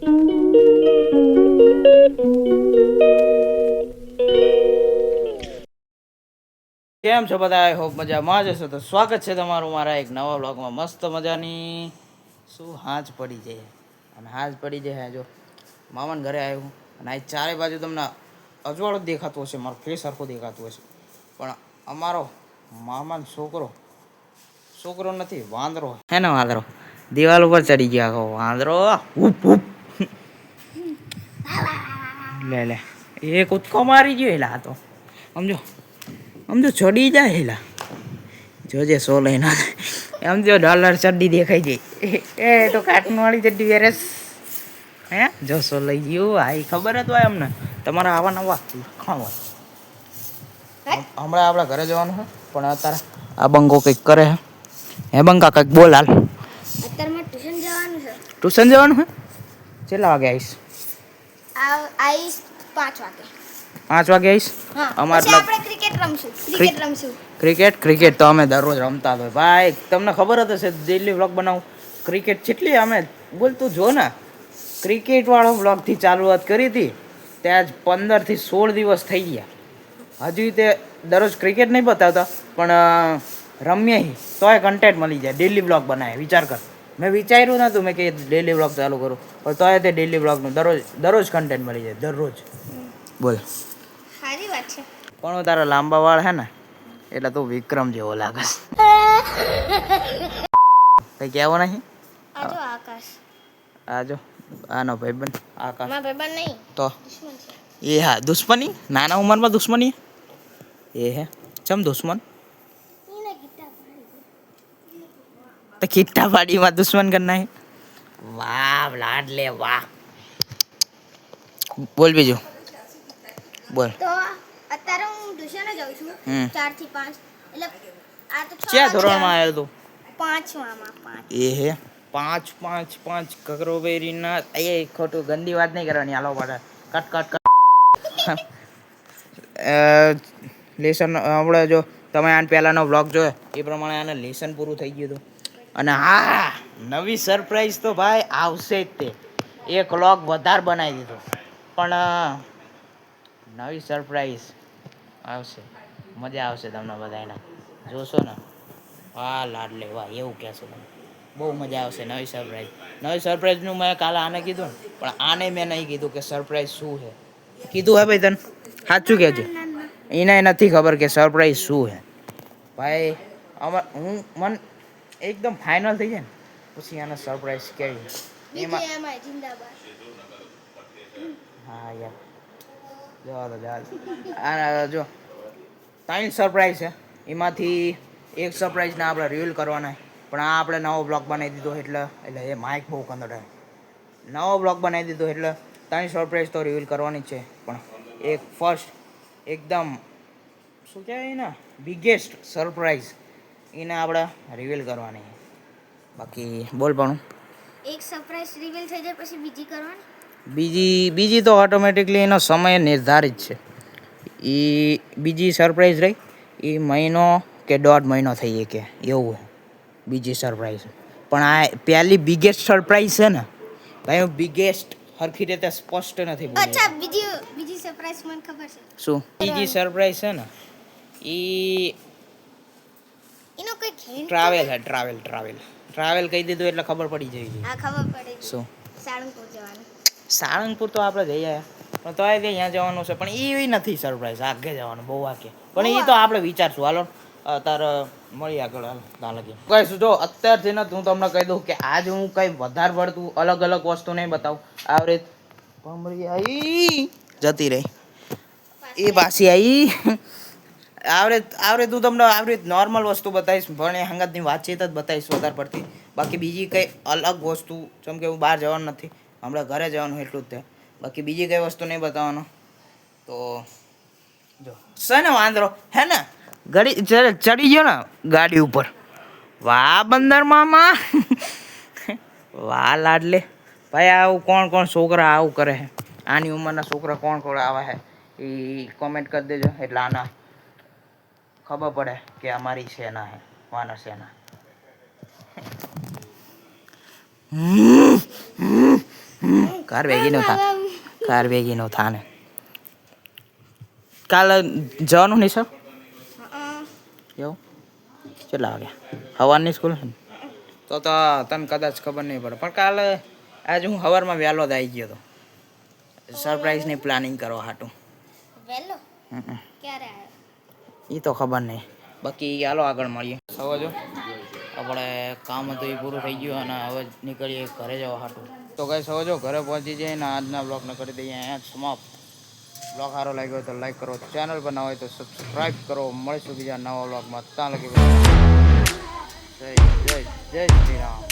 કેમ છો બધા? આઈ હોપ મજામાં જ હશો. તો સ્વાગત છે તમારું મારા એક નવા વ્લોગમાં. મસ્ત મજાની શું હાંજ પડી જાય, અને હાંજ પડી જાય જો મામાને ઘરે આવ્યું, અને આ ચારે બાજુ તમને અજવાળો દેખાતો હશે, મારો ફેસ સરખો દેખાતો હશે, પણ અમારો મામાનો છોકરો નથી, વાંદરો હે ને, વાંદરો દિવાલ ઉપર ચડી ગયા. આખો વાંદરો લે એ કૂદકો મારી ગયો. એલા તો સમજો ચડી જાય. હેલા જોજે સો લઈને એમ જો ડોલર ચડ્ડી દેખાઈ જાય. એ તો કાટન વાળી ચડ્ડી વેરસ હે જો સો લઈ ગયું. હા એ ખબર જ હોય અમને, તમારા આવા નવા લખણ હોય. હમણાં આપણા ઘરે જવાનું છે, પણ અત્યારે આ બંગો કંઈક કરે છે. હે બંકા કંઈક બોલ હાલ. અત્યારે મારે ટ્યુશન જવાનું છે. ટ્યુશન જવાનું છે? કેટલા વાગે આવીશ? આવીશ 5 વાગે. 5 વાગે આવીશ. પછી આપણે ક્રિકેટ રમશું. ક્રિકેટ તો અમે દરરોજ રમતા હોય ભાઈ. તમને ખબર જ હશે, ડેલી વ્લોગ બનાવું. ક્રિકેટ જેટલી અમે બોલતું જો ને, ક્રિકેટ વાળો વ્લોગથી ચાલુઆત કરી હતી, ત્યાં જ 15 થી 16 દિવસ થઈ ગયા. હજુ તે દરરોજ ક્રિકેટ નહીં બતાવતા, પણ રમીએ તોય કન્ટેન્ટ મળી જાય. ડેલી વ્લોગ બનાવે. વિચાર કર, મેં વિચાર્યું નહોતું મેં કે ડેલી વ્લોગ ચાલુ કરું, પણ તોય તે ડેલી વ્લોગનું દરરોજ કન્ટેન્ટ મળી જાય. દરરોજ બોલ. સારી વાત છે. પણ તારા લાંબા વાળ હે ને, એટલે તું વિક્રમ જેવો લાગે. કઈ કહેવું નહીં? આજો આકાશ. આજો આનો ભાઈબંધ આકાશ. મારા ભાઈબંધ નહીં તો દુશ્મન છે. એ હા, દુશ્મની નાના ઉંમરમાં દુશ્મની એ હે. ચમ દુશ્મન? એને ગીતા પાડી તો કિટ્ટા પાડીમાં દુશ્મન કરના હે. વાહ લાડલે વાહ. બોલ બીજું બોલ. તો અત્યારે હું ટ્યુશને જાઉં છું 4 થી 5. એટલે આ તો 6 ક્યાં ધોરણમાં આવ્યો તું? 5માં. એ હે 5 કકરોબેરીના. એ ખોટું ગંદી વાત નહીં કરવાની. હાલો પાછા કટ લેસન આપણે જો તમે આને પહેલાંનો વ્લોગ જોયો એ પ્રમાણે આને લેસન પૂરું થઈ ગયું હતું. અને હા, નવી સરપ્રાઈઝ તો ભાઈ આવશે જ. તે એક વ્લોગ વધારે બનાવી દીધો, પણ નવી સરપ્રાઈઝ આવશે. મજા આવશે તમને બધાને, જોશો ને. હા લાડલે વાહ, એવું કહેશો તમે. બહુ મજા આવશે. નવી સરપ્રાઈઝનું મેં કાલે આને કીધું ને, પણ આને મેં નહીં કીધું કે સરપ્રાઈઝ શું છે. કીધું હે ભાઈ તને? સાચું કહેજે. એને નથી ખબર કે સરપ્રાઈઝ શું છે ભાઈ. મને એકદમ ફાઇનલ થઈ જાય ને પછી આને સરપ્રાઈઝ કેવી એમાં. હા યાર જો 3 સરપ્રાઈઝ છે. એમાંથી એક સરપ્રાઈઝને આપણે રિવીલ કરવાના, પણ આ આપણે નવો બ્લોગ બનાવી દીધો એટલે એ માઇક બહુ કંદડાય. નવો બ્લોગ બનાવી દીધો એટલે 3 સરપ્રાઈઝ તો રિવીલ કરવાની જ છે, પણ એક ફર્સ્ટ એકદમ શું કહેવાય ને, બિગેસ્ટ સરપ્રાઈઝ એને આપણે રિવીલ કરવાની. બાકી બોલ પણ એક સરપ્રાઈઝ રિવીલ થઈ જાય પછી બીજી કરવાની. બીજી તો ઓટોમેટિકલી એનો સમય નિર્ધારિત છે. એ બીજી સરપ્રાઈઝ રહી એ મહિનો કે 1.5 મહિનો થઈ કે એવું બીજી સરપ્રાઈઝ. પણ આ પહેલી બિગેસ્ટ સરપ્રાઈઝ છે ને ભાઈ. હું બિગેસ્ટ સરખી રીતે સ્પષ્ટ નથી બોલી. અચ્છા, બીજી સરપ્રાઈઝ મને ખબર છે. શું બીજી સરપ્રાઈઝ છે ને? એનો કોઈ હિન્ટ? ટ્રાવેલ કહી દીધું એટલે ખબર પડી જાય. હા, ખબર પડી. શું? સાળંગપુર જવાનું. સાળંગપુર તો આપણે જઈ આવ્યા, પણ તો ત્યાં જવાનું છે. પણ એ નથી સરપ્રાઈઝ. આગે જવાનું બહુ આગે, પણ એ તો આપણે વિચારશું. હાલો તારે મળી આગળ લાગે કહીશું. જો અત્યારથી ને હું તમને કહી દઉં કે આજ હું કંઈ વધારે પડતું અલગ વસ્તુ નહીં બતાવું. આવરે જતી રહી એ પાછી આવી. આવરે તું તમને આવરી નોર્મલ વસ્તુ બતાવીશ, પણ એ હંગાતની વાતચીત જ બતાવીશ વધારે પડતી. બાકી બીજી કંઈ અલગ વસ્તુ, જેમ કે હું બહાર જવાનું નથી, હમણાં ઘરે જવાનું એટલું જ થાય. બાકી બીજી કઈ વસ્તુ નહીં બતાવવાનો. તો જો છે ને વાંદરો હે ને, ચડી ગયો ને ગાડી ઉપર. વાહ બંદર મામા. વાહ લાડલે ભાઈ. આવું કોણ છોકરા આવું કરે છે? આની ઉંમરના છોકરા કોણ આવા છે એ કોમેન્ટ કરી દેજો, એટલે આના ખબર પડે કે અમારી સેના હે, વાનર સેના. કાર ભેગી નો થા કાર ભેગી નો થા ને કાલે જવાનું નહીં સર એવું કેટલા વાગ્યા સવારની સ્કૂલ છે ને તો તને કદાચ ખબર નહીં પડે પણ કાલે આજે હું સવારમાં વહેલો જ આવી ગયો હતો સરપ્રાઈઝની પ્લાનિંગ કરવા હાટું વેલો ક્યારે આવ્યો એ તો ખબર નહીં બાકી ચાલો આગળ મળીએ સવા જો આપણે કામ હતું એ પૂરું થઈ ગયું અને હવે નીકળીએ ઘરે જવા હાટું તો કઈ સવા જો ઘરે પહોંચી જઈએ ને આજના બ્લોગને કરી દઈએ અહીંયા જ સમાપ્ત બ્લોગ સારો લાગ્યો હોય તો લાઈક કરો ચેનલ પર ના હોય તો સબસ્ક્રાઈબ કરો મળીશું બીજા નવા બ્લોગમાં ત્યાં લગી જય જય જય શ્રી રામ